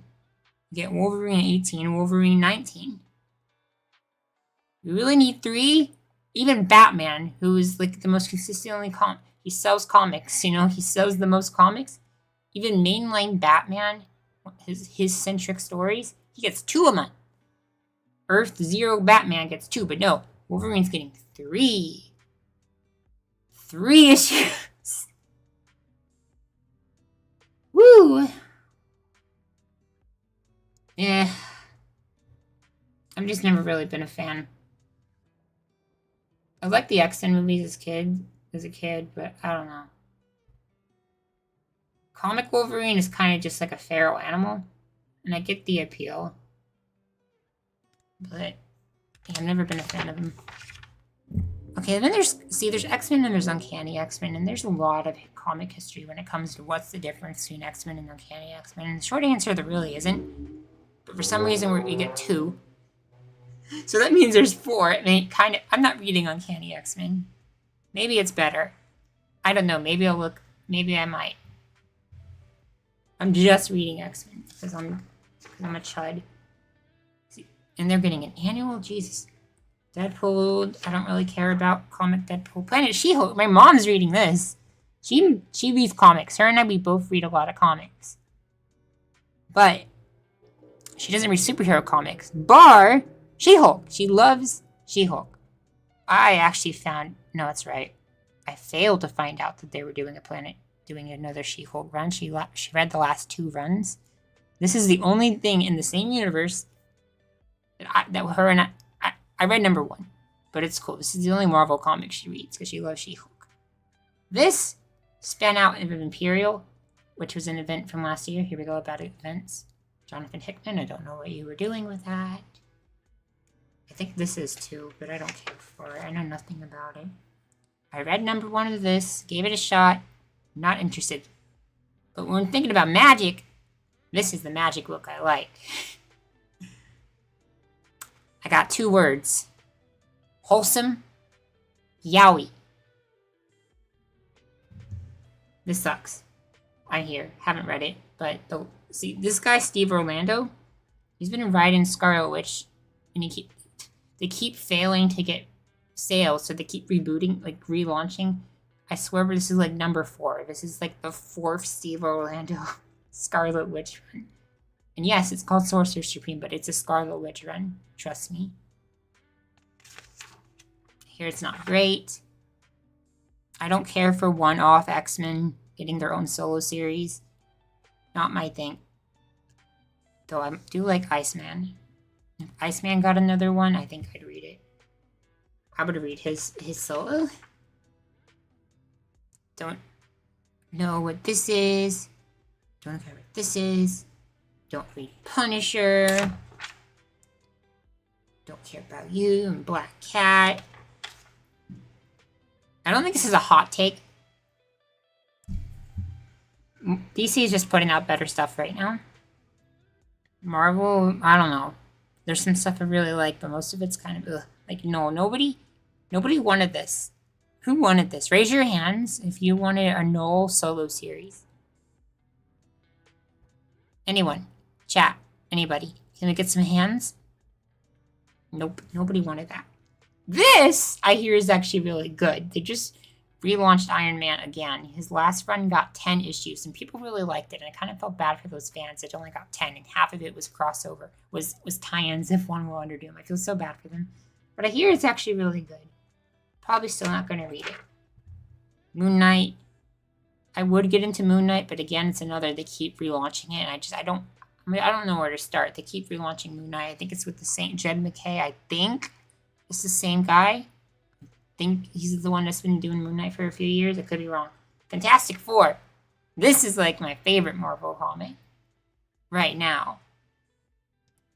We get Wolverine 18, Wolverine 19. We really need 3. Even Batman, who is like the most consistently he sells comics, he sells the most comics. Even mainline Batman, his centric stories, he gets 2 a month. Earth Zero Batman gets 2, but no, Wolverine's getting 3. 3 issues. Woo! Yeah. I've just never really been a fan. I liked the X-Men movies as a kid, but I don't know. Comic Wolverine is kind of just like a feral animal, and I get the appeal. But yeah, I've never been a fan of him. Okay, then there's X-Men and there's Uncanny X-Men, and there's a lot of comic history when it comes to what's the difference between X-Men and Uncanny X-Men. And the short answer, there really isn't. But for some reason, we get 2. So that means there's 4. I mean, kind of. I'm not reading Uncanny X-Men. Maybe it's better. I don't know. Maybe I'll look. Maybe I might. I'm just reading X-Men because I'm a chud. See, and they're getting an annual. Jesus. Deadpool. I don't really care about comic Deadpool. Planet She-Hulk. My mom's reading this. She reads comics. Her and I, we both read a lot of comics. But she doesn't read superhero comics. Bar She-Hulk. She loves She-Hulk. I actually found... No, that's right. I failed to find out that they were doing another She-Hulk run. She read the last 2 runs. This is the only thing in the same universe that her and I read number 1. But it's cool. This is the only Marvel comic she reads because she loves She-Hulk. This span out of Imperial, which was an event from last year. Here we go about events. Jonathan Hickman, I don't know what you were doing with that. I think this is too, but I don't care for it. I know nothing about it. I read number 1 of this, gave it a shot, not interested. But when thinking about magic, this is the magic book I like. I got 2 words. Wholesome, yowie. This sucks. I hear. Haven't read it, but see, this guy Steve Orlando, he's been writing Scarlet Witch, and they keep failing to get sales, so they keep rebooting, like relaunching. I swear, this is like number 4. This is like the 4th Steve Orlando Scarlet Witch run. And yes, it's called Sorcerer Supreme, but it's a Scarlet Witch run. Trust me. Here it's not great. I don't care for one-off X-Men getting their own solo series. Not my thing. Though I do like Iceman. If Iceman got another one, I think I'd read it. I would read his solo. Don't know what this is. Don't care what this is. Don't read Punisher. Don't care about you and Black Cat. I don't think this is a hot take. DC is just putting out better stuff right now. Marvel, I don't know. There's some stuff I really like, but most of it's kind of ugh. Like, no, nobody wanted this. Who wanted this? Raise your hands if you wanted a Noel solo series. Anyone? Chat. Anybody? Can we get some hands? Nope. Nobody wanted that. This, I hear, is actually really good. They just relaunched Iron Man again. His last run got 10 issues, and people really liked it. And I kind of felt bad for those fans that only got 10, and half of it was crossover, was tie-ins if one were under Doom. I feel so bad for them. But I hear it's actually really good. Probably still not going to read it. Moon Knight. I would get into Moon Knight, but again, it's another, they keep relaunching it, and I don't know where to start. They keep relaunching Moon Knight. I think it's with the Saint Jed McKay. I think it's the same guy. I think he's the one that's been doing Moon Knight for a few years. I could be wrong. Fantastic Four. This is like my favorite Marvel comic right now.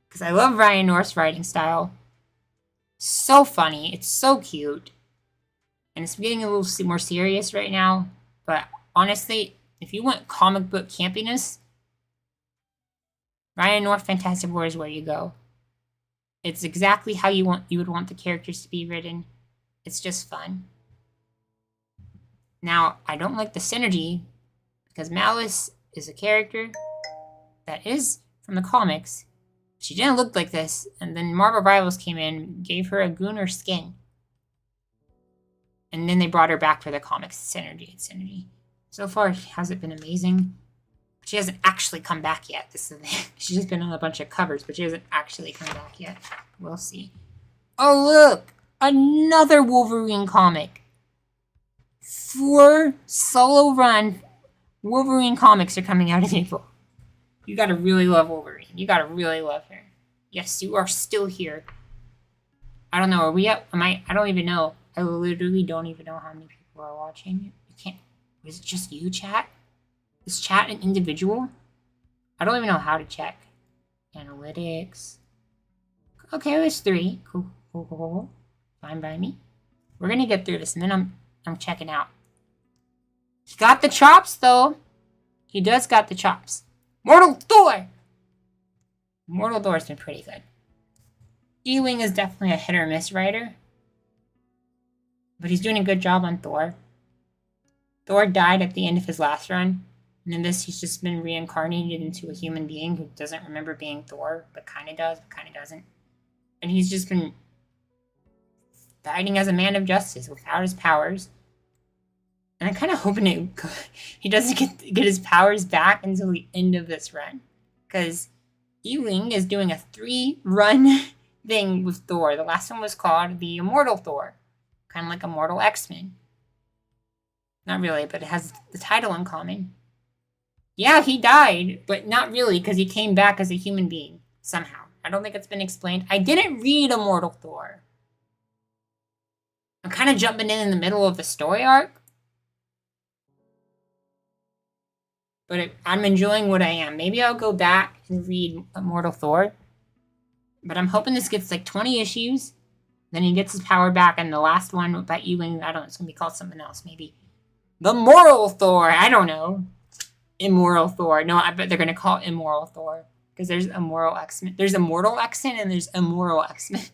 Because I love Ryan North's writing style. So funny. It's so cute. And it's getting a little more serious right now. But honestly, if you want comic book campiness, Ryan North Fantastic Four is where you go. It's exactly how you would want the characters to be written. It's just fun. Now, I don't like the synergy because Malice is a character that is from the comics. She didn't look like this, and then Marvel Rivals came in, gave her a Gunner skin. And then they brought her back for the comics. Synergy. So far, has it been amazing? She hasn't actually come back yet. This is she's just been on a bunch of covers, but she hasn't actually come back yet. We'll see. Oh, look! Another Wolverine comic. 4 solo run Wolverine comics are coming out in April. You gotta really love Wolverine. You gotta really love her. Yes, you are still here. I don't know. Are we up? I don't even know. I literally don't even know how many people are watching. You can't. Is it just you, chat? Is chat an individual? I don't even know how to check. Analytics. Okay, there's 3. Cool. Fine by me. We're gonna get through this, and then I'm checking out. He got the chops, though. He does got the chops. Mortal Thor! Immortal Thor's been pretty good. E-Wing is definitely a hit or miss writer. But he's doing a good job on Thor. Thor died at the end of his last run. And in this, he's just been reincarnated into a human being who doesn't remember being Thor, but kind of does, but kind of doesn't. And he's just been fighting as a man of justice without his powers. And I'm kind of hoping he doesn't get his powers back until the end of this run. Because E-Wing is doing a 3-run thing with Thor. The last one was called the Immortal Thor. Kind of like Immortal X-Men. Not really, but it has the title in common. Yeah, he died, but not really, because he came back as a human being, somehow. I don't think it's been explained. I didn't read Immortal Thor. I'm kind of jumping in the middle of the story arc. But I'm enjoying what I am. Maybe I'll go back and read Immortal Thor. But I'm hoping this gets like 20 issues. Then he gets his power back, and the last one about Ewing, I don't know, it's going to be called something else, maybe. The Moral Thor! I don't know. Immoral Thor. No, I bet they're going to call it Immoral Thor. Because there's Immoral X-Men. There's Immortal X-Men, and there's Immoral X-Men.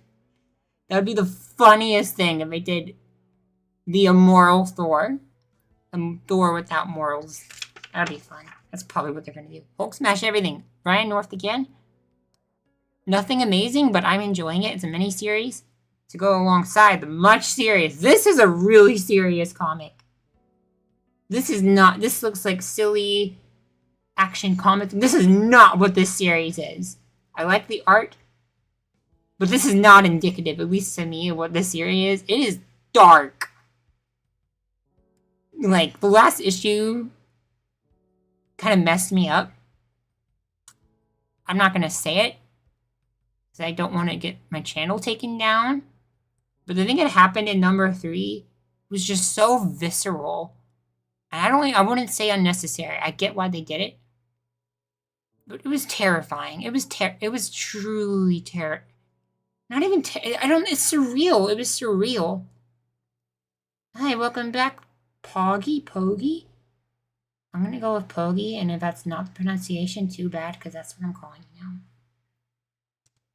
That would be the funniest thing if they did the Immoral Thor. Thor without morals. That would be fun. That's probably what they're going to do. Hulk smash everything. Ryan North again. Nothing amazing, but I'm enjoying it. It's a mini-series to go alongside the much serious. This is a really serious comic. This is not, this looks like silly action comic. This is not what this series is. I like the art, but this is not indicative, at least to me, of what this series is. It is dark. Like, the last issue kind of messed me up. I'm not going to say it, because I don't want to get my channel taken down. But the thing that happened in number 3 was just so visceral. And I wouldn't say unnecessary. I get why they did it. But it was terrifying. It was truly terrifying. Not even, it's surreal. It was surreal. Hi, welcome back, Poggy? I'm going to go with Poggy, and if that's not the pronunciation, too bad, because that's what I'm calling you now.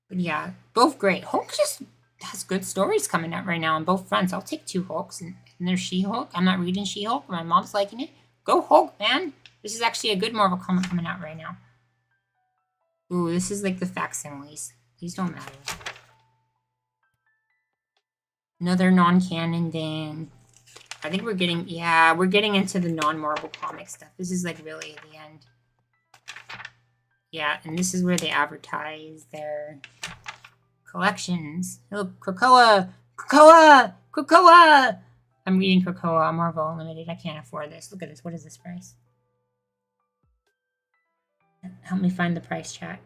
But yeah, both great. Hulk just has good stories coming out right now on both fronts. I'll take 2 Hulks, and there's She-Hulk. I'm not reading She-Hulk. My mom's liking it. Go Hulk, man. This is actually a good Marvel comic coming out right now. Ooh, this is like the facsimiles. These don't matter. Another non-canon thing. I think we're getting into the non-Marvel comic stuff. This is like really the end. Yeah, and this is where they advertise their collections. Look, Krakoa! I'm reading Krakoa, Marvel Unlimited. I can't afford this. Look at this. What is this price? Help me find the price, chat.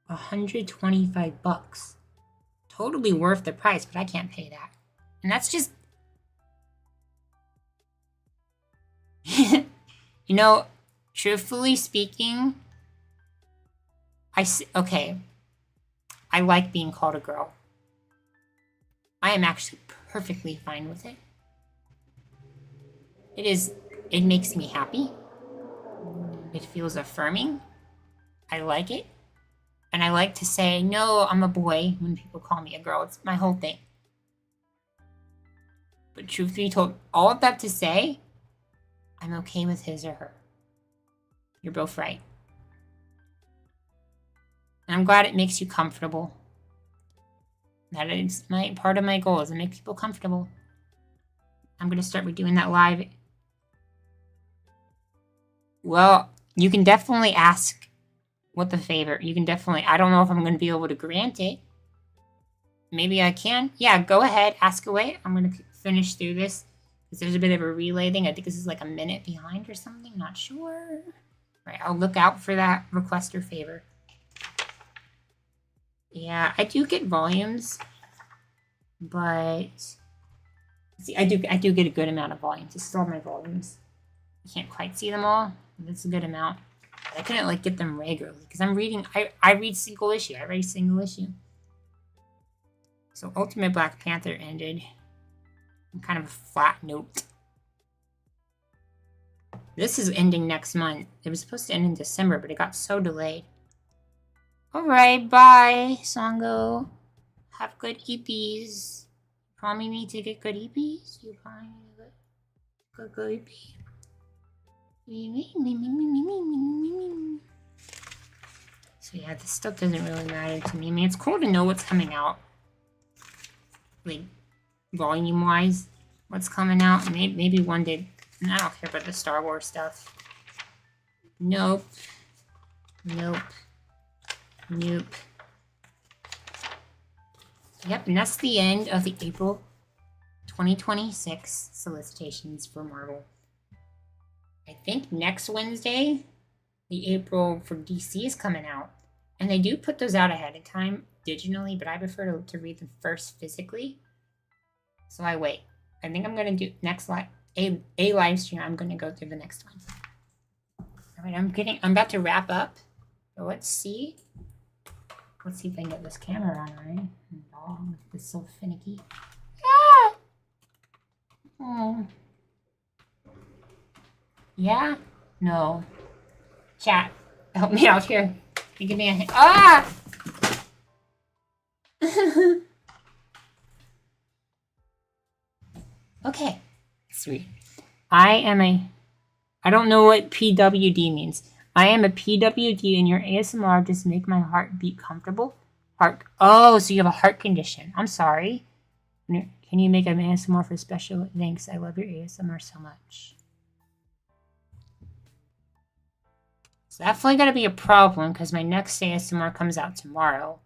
$125. Totally worth the price, but I can't pay that. And that's just... you know, truthfully speaking, okay, I like being called a girl. I am actually perfectly fine with it. It makes me happy. It feels affirming. I like it. And I like to say, no, I'm a boy when people call me a girl. It's my whole thing. But truth be told, all of that to say, I'm okay with his or her. You're both right. And I'm glad it makes you comfortable. That is part of my goal, is to make people comfortable. I'm going to start redoing that live. Well, you can definitely ask what the favor. You can definitely, I don't know if I'm going to be able to grant it. Maybe I can. Yeah, go ahead, ask away. I'm going to finish through this. Because there's a bit of a relay thing. I think this is like a minute behind or something. Not sure. Right, I'll look out for that request or favor. Yeah, I do get volumes. But... see, I do get a good amount of volumes. This is all my volumes. I can't quite see them all. That's a good amount. But I couldn't like get them regularly. Because I'm reading... I read single issue. I read single issue. So Ultimate Black Panther ended... kind of a flat note. This is ending next month. It was supposed to end in December, but it got so delayed. Alright, bye, Songo. Have good EPs. Promise me to get good EPs? You promise me to get good EP? So yeah, this stuff doesn't really matter to me. I mean, it's cool to know what's coming out. Like, volume-wise, what's coming out. Maybe one day. I don't care about the Star Wars stuff. Nope. Nope. Nope. Yep, and that's the end of the April 2026 solicitations for Marvel. I think next Wednesday, the April for DC is coming out. And they do put those out ahead of time digitally, but I prefer to read them first physically. So I wait. I think I'm going to do next a live stream. I'm going to go through the next one. All right, I'm about to wrap up. So let's see. Let's see if I can get this camera on, right? Oh, it's so finicky. Ah! Oh. Yeah? No. Chat, help me out here. You give me a hand. Ah! Okay. Sweet. I don't know what PWD means. I am a PWD and your ASMR just make my heart beat comfortable. Oh, so you have a heart condition. I'm sorry. Can you make an ASMR for special? Thanks. I love your ASMR so much. So definitely gonna be a problem because my next ASMR comes out tomorrow.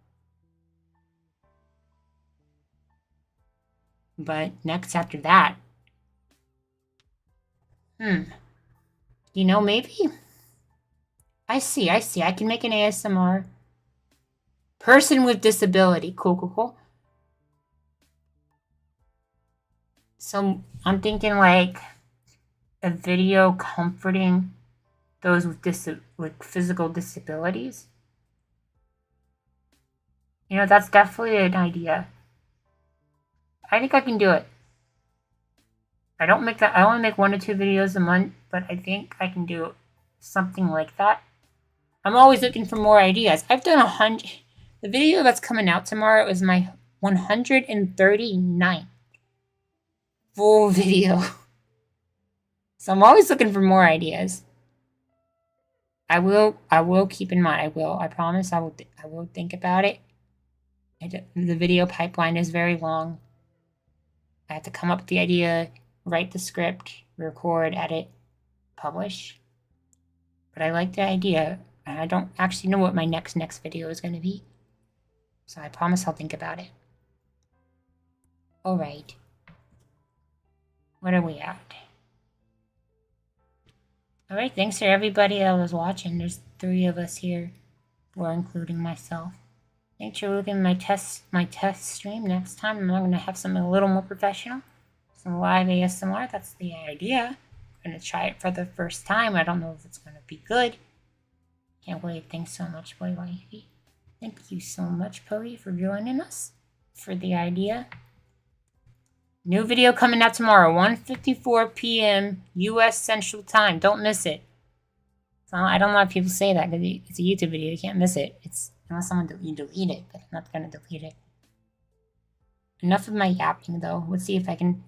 But next after that. You know, maybe. I see. I can make an ASMR. Person with disability. Cool. So I'm thinking like a video comforting those with physical disabilities. You know, that's definitely an idea. I think I can do it. I only make 1 or 2 videos a month, but I think I can do something like that. I'm always looking for more ideas. I've done 100. The video that's coming out tomorrow is my 139th full video. So I'm always looking for more ideas. I will keep in mind. I promise I will think about it. The video pipeline is very long. I have to come up with the idea, write the script, record, edit, publish. But I like the idea. And I don't actually know what my next video is going to be. So I promise I'll think about it. Alright. What are we at? Alright, thanks for everybody that was watching. There's 3 of us here. Or including myself. Thanks for looking at my test stream. Next time I'm going to have something a little more professional. Some live ASMR. That's the idea. I'm going to try it for the first time. I don't know if it's going to be good. Can't wait. Thanks so much, Boiwifey. Thank you so much, Poey, for joining us. For the idea. New video coming out tomorrow, 1:54 p.m. U.S. Central Time. Don't miss it. So I don't know if people say that because it's a YouTube video. You can't miss it. Unless you delete it, but I'm not going to delete it. Enough of my yapping, though. Let's see if I can